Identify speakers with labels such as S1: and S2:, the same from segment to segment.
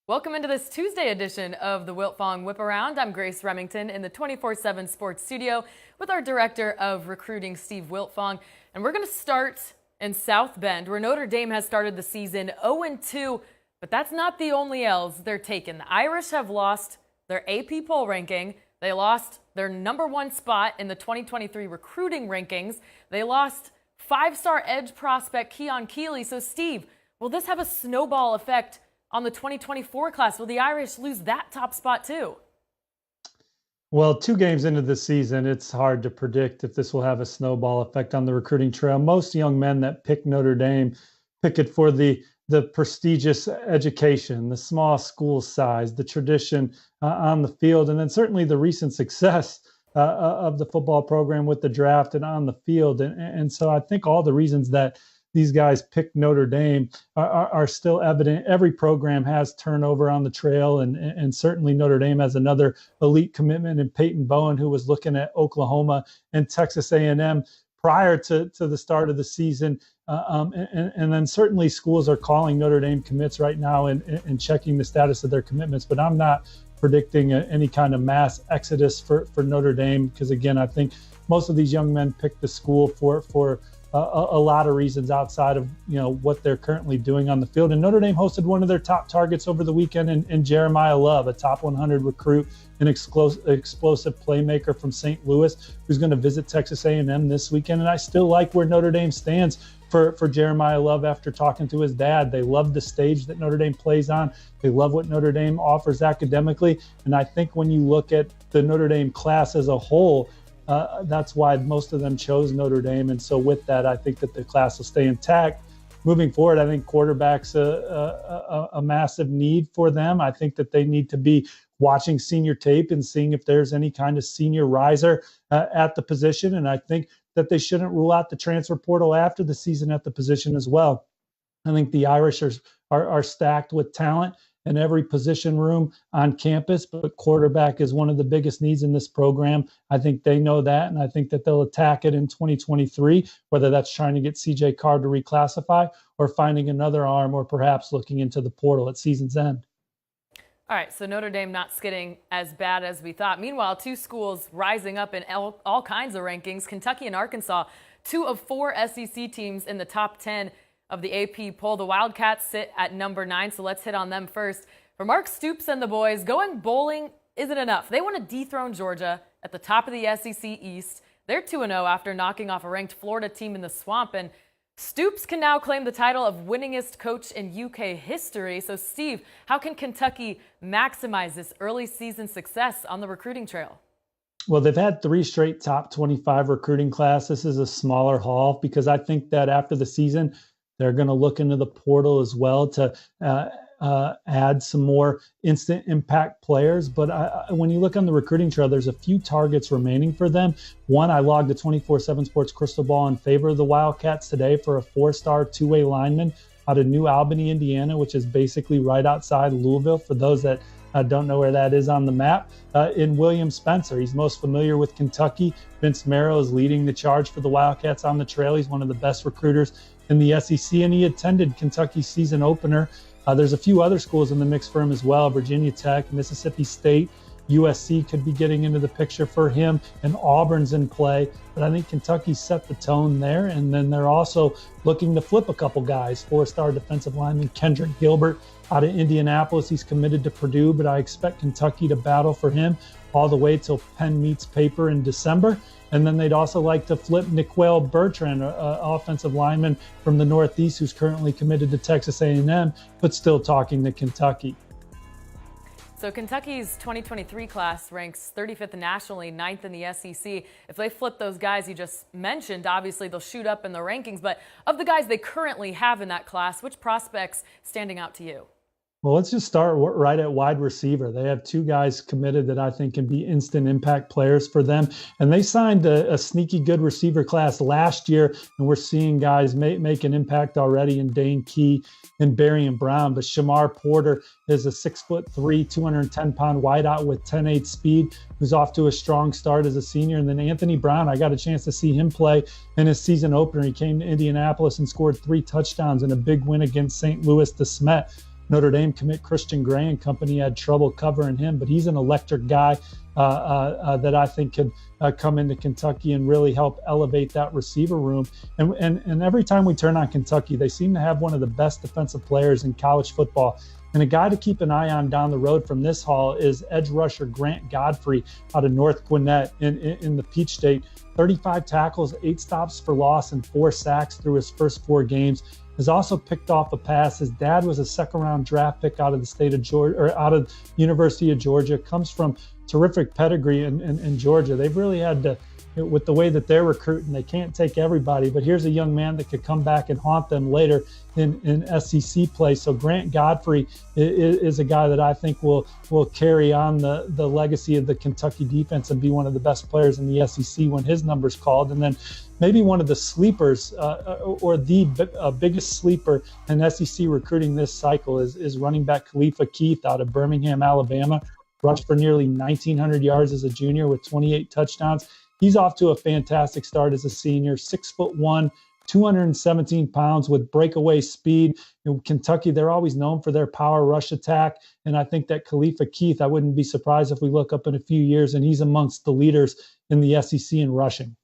S1: Welcome into this Tuesday edition of the Wiltfong Whiparound. I'm Grace Remington in the 24/7 Sports Studio with our Director of Recruiting, Steve Wiltfong. And we're going to start in South Bend, where Notre Dame has started the season 0-2, but that's not the only L's they're taking. The Irish have lost their AP poll ranking. They lost their #1 spot in the 2023 recruiting rankings. They lost five-star edge prospect Keon Keeley. So, Steve, will this have a snowball effect on the 2024 class? Will the Irish lose that top spot too?
S2: Well, 2 games into the season, it's hard to predict if this will have a snowball effect on the recruiting trail. Most young men that pick Notre Dame pick it for the prestigious education, the small school size, the tradition on the field, and then certainly the recent success of the football program with the draft and on the field. And so I think all the reasons that these guys pick Notre Dame are still evident. Every program has turnover on the trail, and certainly Notre Dame has another elite commitment in Peyton Bowen, who was looking at Oklahoma and Texas A&M prior to the start of the season. And then certainly schools are calling Notre Dame commits right now and checking the status of their commitments. But I'm not predicting any kind of mass exodus for Notre Dame, because, again, I think most of these young men pick the school for a lot of reasons outside of what they're currently doing on the field. And Notre Dame hosted one of their top targets over the weekend in Jeremiah Love, a top 100 recruit, an explosive playmaker from St. Louis, who's going to visit Texas A&M this weekend. And I still like where Notre Dame stands for Jeremiah Love after talking to his dad. They love the stage that Notre Dame plays on. They love what Notre Dame offers academically. And I think when you look at the Notre Dame class as a whole, that's why most of them chose Notre Dame. And so with that, I think that the class will stay intact. Moving forward, I think quarterback's a massive need for them. I think that they need to be watching senior tape and seeing if there's any kind of senior riser at the position. And I think that they shouldn't rule out the transfer portal after the season at the position as well. I think the Irish are stacked with talent in every position room on campus, but quarterback is one of the biggest needs in this program. I think they know that, and I think that they'll attack it in 2023, whether that's trying to get CJ Carr to reclassify or finding another arm, or perhaps looking into the portal at season's end.
S1: All right, so Notre Dame not skidding as bad as we thought. Meanwhile, 2 schools rising up in all kinds of rankings. Kentucky and Arkansas, 2 of 4 SEC teams in the top 10 of the AP poll. The Wildcats sit at #9, so let's hit on them first. For Mark Stoops and the boys, going bowling isn't enough. They want to dethrone Georgia at the top of the SEC East. They're 2-0 after knocking off a ranked Florida team in the Swamp, and Stoops can now claim the title of winningest coach in UK history. So, Steve, how can Kentucky maximize this early season success on the recruiting trail?
S2: Well, they've had 3 straight top 25 recruiting classes. This is a smaller haul because I think that after the season, they're going to look into the portal as well to add some more instant impact players. But when you look on the recruiting trail, there's a few targets remaining for them. One, I logged the 24/7 Sports Crystal Ball in favor of the Wildcats today for a 4-star two-way lineman out of New Albany, Indiana, which is basically right outside Louisville, for those that don't know where that is on the map, in William Spencer. He's most familiar with Kentucky. Vince Marrow is leading the charge for the Wildcats on the trail. He's one of the best recruiters in the SEC, and he attended Kentucky's season opener. There's a few other schools in the mix for him as well. Virginia Tech, Mississippi State, USC could be getting into the picture for him, and Auburn's in play. But I think Kentucky set the tone there, and then they're also looking to flip a couple guys. 4-star defensive lineman Kendrick Gilbert out of Indianapolis. He's committed to Purdue, but I expect Kentucky to battle for him all the way till pen meets paper in December. And then they'd also like to flip Niquel Bertrand, an offensive lineman from the Northeast who's currently committed to Texas A&M, but still talking to Kentucky.
S1: So Kentucky's 2023 class ranks 35th nationally, 9th in the SEC. If they flip those guys you just mentioned, obviously they'll shoot up in the rankings. But of the guys they currently have in that class, which prospects standing out to you?
S2: Well, let's just start right at wide receiver. They have 2 guys committed that I think can be instant impact players for them. And they signed a sneaky good receiver class last year, and we're seeing guys make an impact already in Dane Key and Barry Brown. But Shamar Porter is a 6'3", 210-pound wideout with 10.8 speed, who's off to a strong start as a senior. And then Anthony Brown, I got a chance to see him play in his season opener. He came to Indianapolis and scored 3 touchdowns in a big win against St. Louis de Smet. Notre Dame commit Christian Gray and company had trouble covering him, but he's an electric guy that I think could come into Kentucky and really help elevate that receiver room. And every time we turn on Kentucky, they seem to have one of the best defensive players in college football. And a guy to keep an eye on down the road from this haul is edge rusher Grant Godfrey out of North Gwinnett in the Peach State. 35 tackles, 8 stops for loss, and 4 sacks through his first 4 games. Has also picked off a pass. His dad was a second-round draft pick out of the state of Georgia, or out of University of Georgia. Comes from terrific pedigree in Georgia. They've really had to, with the way that they're recruiting, they can't take everybody. But here's a young man that could come back and haunt them later in SEC play. So Grant Godfrey is a guy that I think will carry on the legacy of the Kentucky defense and be one of the best players in the SEC when his number's called. And then maybe one of the sleepers or the biggest sleeper in SEC recruiting this cycle is running back Khalifa Keith out of Birmingham, Alabama. Rushed for nearly 1,900 yards as a junior with 28 touchdowns. He's off to a fantastic start as a senior, 6'1", 217 pounds with breakaway speed. In Kentucky, they're always known for their power rush attack. And I think that Khalifa Keith, I wouldn't be surprised if we look up in a few years and he's amongst the leaders in the SEC in rushing.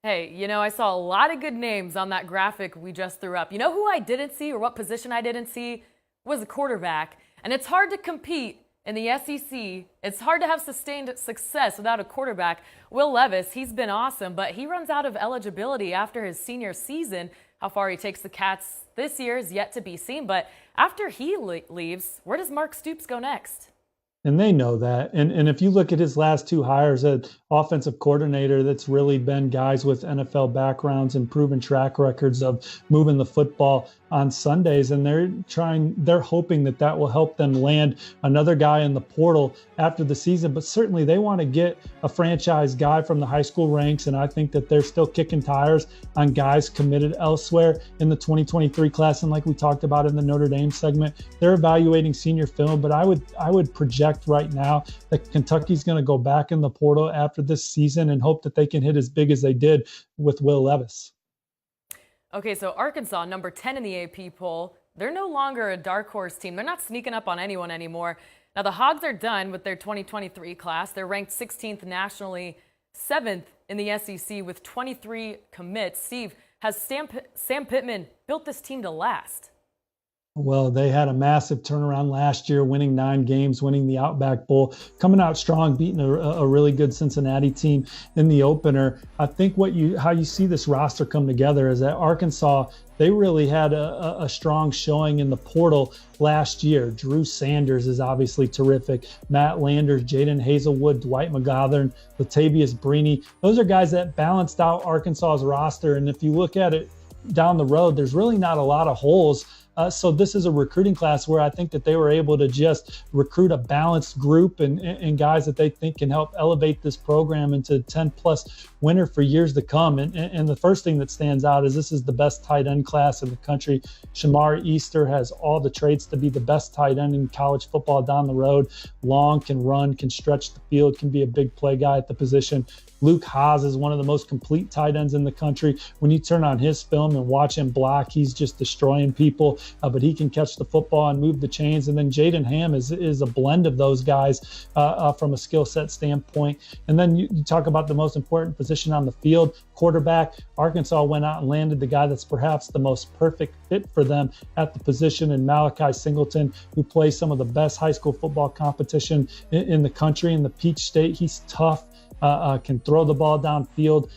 S1: Hey, I saw a lot of good names on that graphic we just threw up. You know who I didn't see, or what position I didn't see? Was a quarterback. And it's hard to compete in the SEC. It's hard to have sustained success without a quarterback. Will Levis, he's been awesome, but he runs out of eligibility after his senior season. How far he takes the Cats this year is yet to be seen. But after he leaves, where does Mark Stoops go next?
S2: And they know that. And if you look at his last 2 hires, an offensive coordinator that's really been guys with NFL backgrounds and proven track records of moving the football on Sundays. And they're hoping that will help them land another guy in the portal after the season. But certainly they want to get a franchise guy from the high school ranks. And I think that they're still kicking tires on guys committed elsewhere in the 2023 class. And like we talked about in the Notre Dame segment, they're evaluating senior film. But I would project right now that Kentucky's going to go back in the portal after this season and hope that they can hit as big as they did with Will Levis.
S1: Okay, so Arkansas, number 10 in the AP poll. They're no longer a dark horse team. They're not sneaking up on anyone anymore. Now, the Hogs are done with their 2023 class. They're ranked 16th nationally, 7th in the SEC with 23 commits. Steve, has Sam Pittman built this team to last?
S2: Well, they had a massive turnaround last year, winning 9 games, winning the Outback Bowl, coming out strong, beating a really good Cincinnati team in the opener. I think how you see this roster come together is that Arkansas, they really had a strong showing in the portal last year. Drew Sanders is obviously terrific. Matt Landers, Jaden Hazelwood, Dwight McGothern, Latavius Brini. Those are guys that balanced out Arkansas's roster. And if you look at it down the road, there's really not a lot of holes. So this is a recruiting class where I think that they were able to just recruit a balanced group and guys that they think can help elevate this program into 10-plus winner for years to come. And the first thing that stands out is this is the best tight end class in the country. Shamar Easter has all the traits to be the best tight end in college football down the road. Long, can run, can stretch the field, can be a big play guy at the position. Luke Haas is one of the most complete tight ends in the country. When you turn on his film and watch him block, he's just destroying people, but he can catch the football and move the chains. And then Jaden Ham is a blend of those guys from a skill set standpoint. And then you talk about the most important position on the field, quarterback. Arkansas went out and landed the guy that's perhaps the most perfect fit for them at the position in Malachi Singleton, who plays some of the best high school football competition in the country in the Peach State. He's tough. Can throw the ball downfield,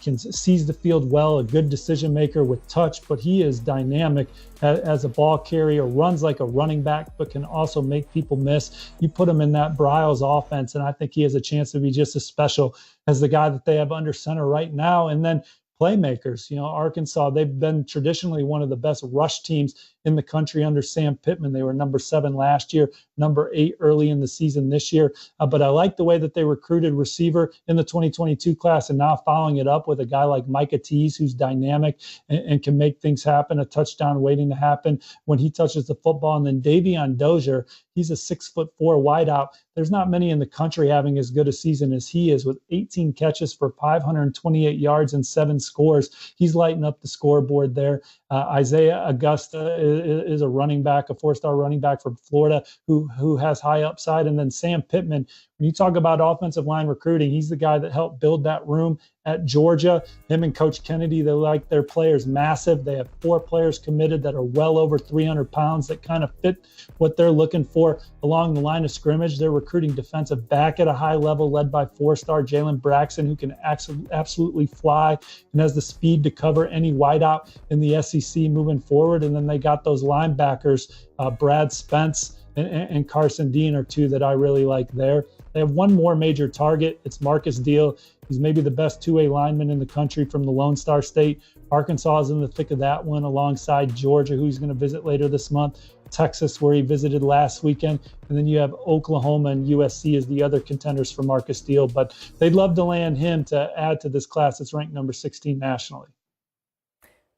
S2: can seize the field well, a good decision maker with touch, but he is dynamic as a ball carrier, runs like a running back, but can also make people miss. You put him in that Briles offense, and I think he has a chance to be just as special as the guy that they have under center right now. And then playmakers, Arkansas, they've been traditionally one of the best rush teams in the country under Sam Pittman. They were number 7 last year, number 8 early in the season this year. But I like the way that they recruited receiver in the 2022 class, and now following it up with a guy like Micah Tease, who's dynamic and can make things happen, a touchdown waiting to happen when he touches the football. And then Davion Dozier, he's a 6'4" wideout. There's not many in the country having as good a season as he is, with 18 catches for 528 yards and 7 scores. He's lighting up the scoreboard there. Isaiah Augusta is a running back, a 4-star running back from Florida who has high upside. And then Sam Pittman, when you talk about offensive line recruiting, he's the guy that helped build that room at Georgia. Him and Coach Kennedy, they like their players massive. They have 4 players committed that are well over 300 pounds that kind of fit what they're looking for along the line of scrimmage. They're recruiting defensive back at a high level led by 4-star Jalen Braxton, who can absolutely fly and has the speed to cover any wideout in the SEC moving forward. And then they got those linebackers, Brad Spence and Carson Dean are 2 that I really like there. They have one more major target. It's Marcus Deal. He's maybe the best 2A lineman in the country from the Lone Star State. Arkansas is in the thick of that one alongside Georgia, who he's going to visit later this month. Texas, where he visited last weekend. And then you have Oklahoma and USC as the other contenders for Marcus Deal. But they'd love to land him to add to this class that's ranked number 16 nationally.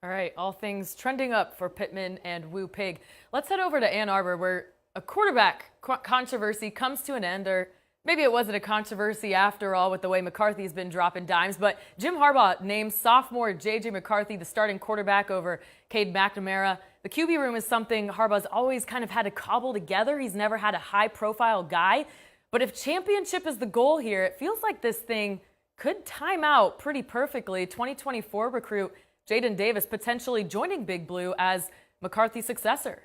S1: All right, all things trending up for Pittman and Woo Pig. Let's head over to Ann Arbor, where a quarterback controversy comes to an end, or maybe it wasn't a controversy after all with the way McCarthy's been dropping dimes, but Jim Harbaugh named sophomore J.J. McCarthy the starting quarterback over Cade McNamara. The QB room is something Harbaugh's always kind of had to cobble together. He's never had a high-profile guy. But if championship is the goal here, it feels like this thing could time out pretty perfectly. 2024 recruit Jaden Davis potentially joining Big Blue as McCarthy's successor.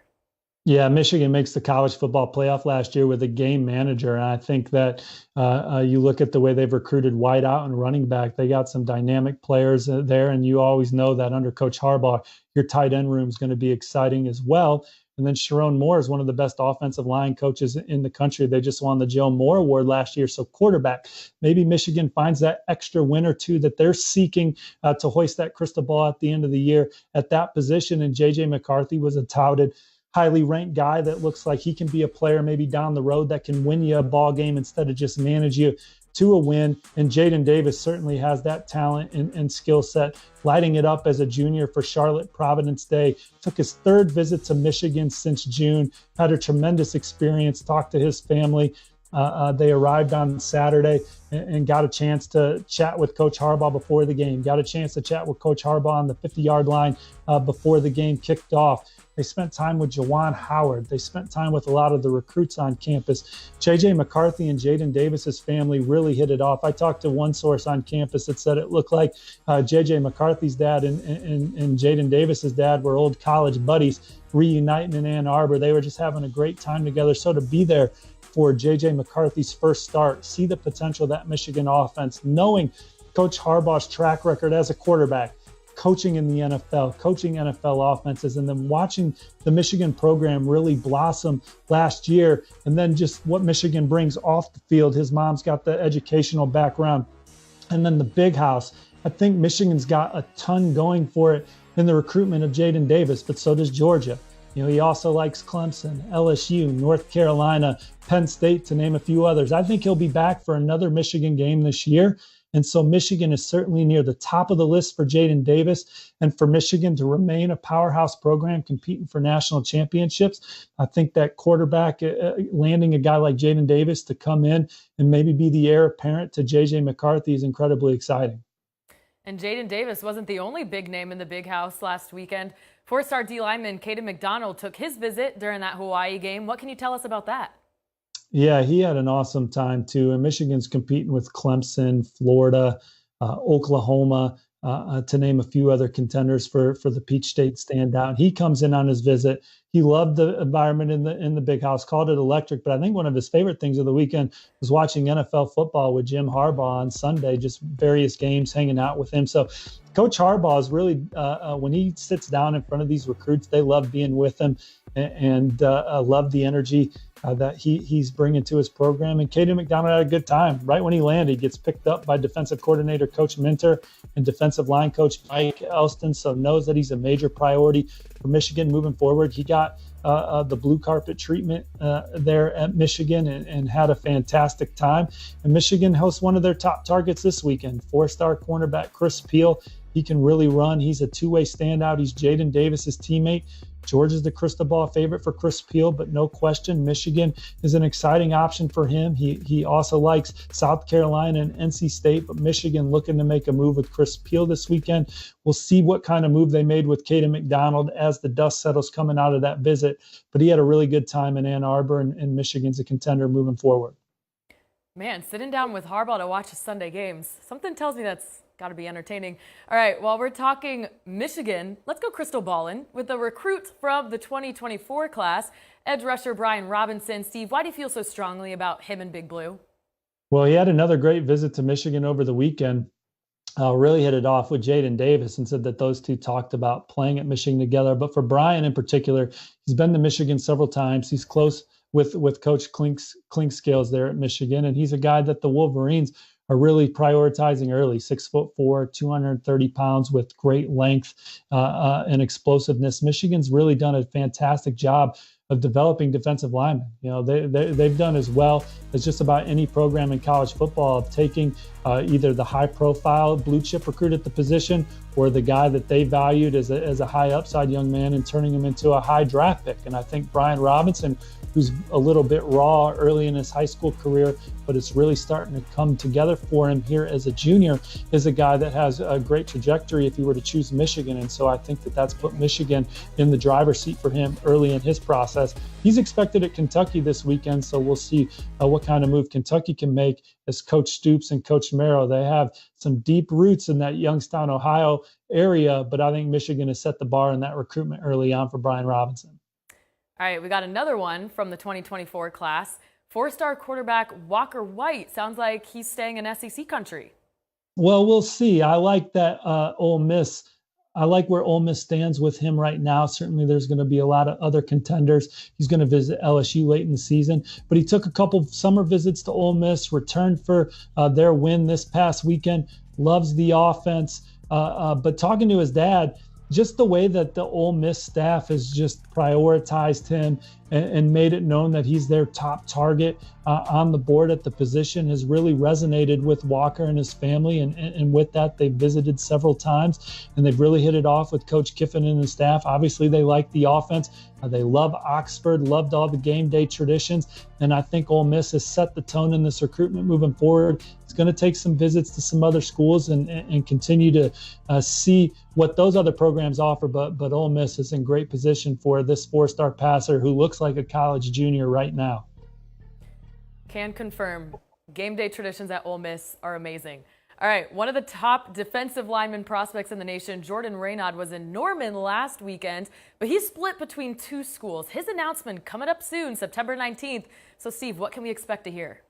S2: Yeah, Michigan makes the college football playoff last year with a game manager. And I think that you look at the way they've recruited wide out and running back, they got some dynamic players there. And you always know that under Coach Harbaugh, your tight end room is going to be exciting as well. And then Sharon Moore is one of the best offensive line coaches in the country. They just won the Joe Moore Award last year. So quarterback, maybe Michigan finds that extra win or 2 that they're seeking to hoist that crystal ball at the end of the year at that position. And J.J. McCarthy was a touted, highly ranked guy that looks like he can be a player maybe down the road that can win you a ball game instead of just manage you to a win. And Jaden Davis certainly has that talent and skill set, lighting it up as a junior for Charlotte Providence Day. Took his 3rd visit to Michigan since June, had a tremendous experience, talked to his family. They arrived on Saturday and got a chance to chat with Coach Harbaugh before the game, got a chance to chat with Coach Harbaugh on the 50-yard line before the game kicked off. They spent time with Jawan Howard. They spent time with a lot of the recruits on campus. J.J. McCarthy and Jaden Davis's family really hit it off. I talked to one source on campus that said it looked like J.J. McCarthy's dad and Jaden Davis's dad were old college buddies reuniting in Ann Arbor. They were just having a great time together. So to be there for J.J. McCarthy's first start, see the potential of that Michigan offense, knowing Coach Harbaugh's track record as a quarterback, coaching in the NFL, coaching NFL offenses, and then watching the Michigan program really blossom last year, and then just what Michigan brings off the field. His mom's got the educational background. And then the big house. I think Michigan's got a ton going for it in the recruitment of Jaden Davis, but so does Georgia. You know, he also likes Clemson, LSU, North Carolina, Penn State, to name a few others. I think he'll be back for another Michigan game this year. And so Michigan is certainly near the top of the list for Jaden Davis, and for Michigan to remain a powerhouse program competing for national championships. I think that quarterback, landing a guy like Jaden Davis to come in and maybe be the heir apparent to J.J. McCarthy is incredibly exciting.
S1: And Jaden Davis wasn't the only big name in the big house last weekend. 4-star D lineman Caden McDonald took his visit during that Hawaii game. What can you tell us about that?
S2: Yeah, he had an awesome time too. And Michigan's competing with Clemson, Florida, Oklahoma, to name a few other contenders for the Peach State standout. He comes in on his visit. He loved the environment in the big house, called it electric. But I think one of his favorite things of the weekend was watching NFL football with Jim Harbaugh on Sunday, just various games, hanging out with him. So Coach Harbaugh is really, when he sits down in front of these recruits, they love being with him and love the energy that he's bringing to his program. And Caden McDonald had a good time. Right when he landed, he gets picked up by defensive coordinator Coach Minter and defensive line coach Mike Elston, so knows that he's a major priority for Michigan moving forward. He got the blue carpet treatment there at Michigan and had a fantastic time. And Michigan hosts one of their top targets this weekend, 4-star cornerback Chris Peel. He can really run. He's a two-way standout. He's Jaden Davis's teammate. Georgia's the crystal ball favorite for Chris Peel, but no question, Michigan is an exciting option for him. He also likes South Carolina and NC State, but Michigan looking to make a move with Chris Peel this weekend. We'll see what kind of move they made with Caden McDonald as the dust settles coming out of that visit. But he had a really good time in Ann Arbor, and Michigan's a contender moving forward.
S1: Man, sitting down with Harbaugh to watch the Sunday games, something tells me that's got to be entertaining. All right, while we're talking Michigan, let's go Crystal Ballin with a recruit from the 2024 class, edge rusher Brian Robinson. Steve, why do you feel so strongly about him and Big Blue?
S2: Well, he had another great visit to Michigan over the weekend. Really hit it off with Jaden Davis and said that those two talked about playing at Michigan together. But for Brian in particular, he's been to Michigan several times. He's close with Coach Clinkscales there at Michigan, and he's a guy that the Wolverines are really prioritizing early. 6'4", 230 pounds with great length and explosiveness. Michigan's really done a fantastic job of developing defensive linemen. You know, they've done as well as just about any program in college football of taking either the high-profile blue-chip recruit at the position or the guy that they valued as a high upside young man and turning him into a high draft pick. And I think Brian Robinson, who's a little bit raw early in his high school career, but it's really starting to come together for him here as a junior, is a guy that has a great trajectory if he were to choose Michigan. And so I think that that's put Michigan in the driver's seat for him early in his process. He's expected at Kentucky this weekend, so we'll see what kind of move Kentucky can make as Coach Stoops and Coach Merrill. They have some deep roots in that Youngstown, Ohio area, but I think Michigan has set the bar in that recruitment early on for Brian Robinson.
S1: All right, we got another one from the 2024 class. Four-star quarterback Walker White. Sounds like he's staying in SEC country.
S2: Well, we'll see. I like that Ole Miss. I like where Ole Miss stands with him right now. Certainly there's going to be a lot of other contenders. He's going to visit LSU late in the season, but he took a couple of summer visits to Ole Miss, returned for their win this past weekend, loves the offense. But talking to his dad, just the way that the Ole Miss staff has just prioritized him and made it known that he's their top target on the board at the position has really resonated with Walker and his family. And with that, they've visited several times, and they've really hit it off with Coach Kiffin and his staff. Obviously, they like the offense. They love Oxford, loved all the game day traditions. And I think Ole Miss has set the tone in this recruitment moving forward. It's going to take some visits to some other schools and continue to see what those other programs offer. But Ole Miss is in great position for this four-star passer who looks like a college junior right now.
S1: Can confirm. Game day traditions at Ole Miss are amazing. All right, one of the top defensive lineman prospects in the nation, Jordan Raynaud, was in Norman last weekend, but he's split between two schools. His announcement coming up soon, September 19th. So, Steve, what can we expect to hear?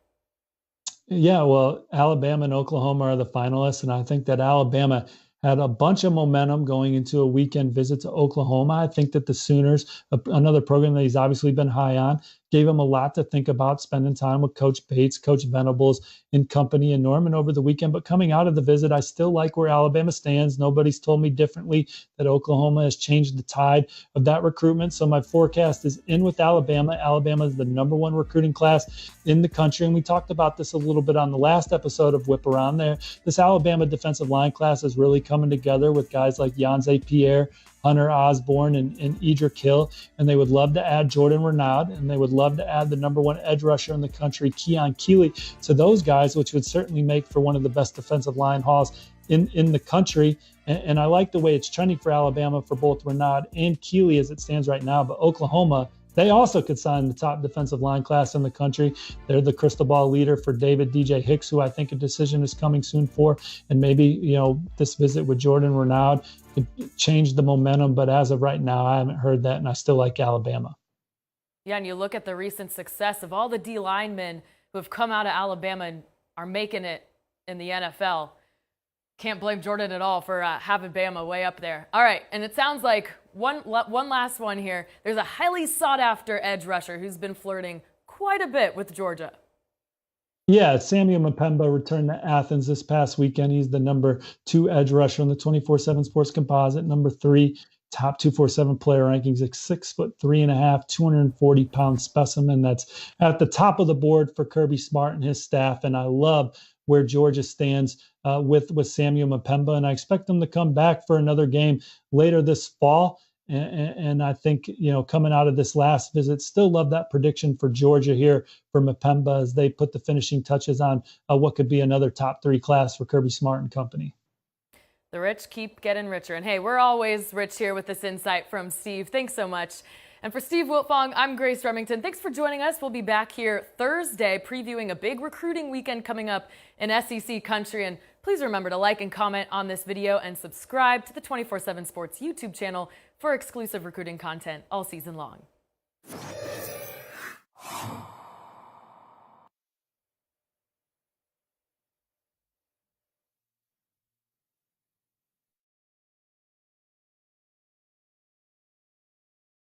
S2: Yeah, well, Alabama and Oklahoma are the finalists, and I think that Alabama had a bunch of momentum going into a weekend visit to Oklahoma. I think that the Sooners, another program that he's obviously been high on, gave him a lot to think about, spending time with Coach Bates, Coach Venables, and company in Norman over the weekend. But coming out of the visit, I still like where Alabama stands. Nobody's told me differently that Oklahoma has changed the tide of that recruitment. So my forecast is in with Alabama. Alabama is the #1 recruiting class in the country. And we talked about this a little bit on the last episode of Whiparound there. This Alabama defensive line class is really coming together with guys like Yanze Pierre, Hunter Osborne, and Edric Hill, and they would love to add Jordan Raynaud, and they would love to add the #1 edge rusher in the country, Keon Keeley, to those guys, which would certainly make for one of the best defensive line hauls in the country. And I like the way it's trending for Alabama for both Raynaud and Keeley as it stands right now. But Oklahoma, they also could sign the top defensive line class in the country. They're the crystal ball leader for David DJ Hicks, who I think a decision is coming soon for. And maybe, this visit with Jordan Raynaud could change the momentum. But as of right now, I haven't heard that, and I still like Alabama.
S1: Yeah, and you look at the recent success of all the D linemen who have come out of Alabama and are making it in the NFL. Can't blame Jordan at all for having Bama way up there. All right, and it sounds like one last one here. There's a highly sought-after edge rusher who's been flirting quite a bit with Georgia.
S2: Yeah, Samuel Mpemba returned to Athens this past weekend. He's the #2 edge rusher on the 24/7 Sports Composite, #3 top 247 player rankings, a 6'3.5", 240-pound specimen that's at the top of the board for Kirby Smart and his staff. And I love where Georgia stands with Samuel Mpemba, and I expect them to come back for another game later this fall. And I think, coming out of this last visit, still love that prediction for Georgia here for Mpemba as they put the finishing touches on what could be another top 3 class for Kirby Smart and company.
S1: The rich keep getting richer. And hey, we're always rich here with this insight from Steve. Thanks so much. And for Steve Wiltfong, I'm Grace Remington. Thanks for joining us. We'll be back here Thursday previewing a big recruiting weekend coming up in SEC country. And please remember to like and comment on this video and subscribe to the 24/7 Sports YouTube channel for exclusive recruiting content all season long.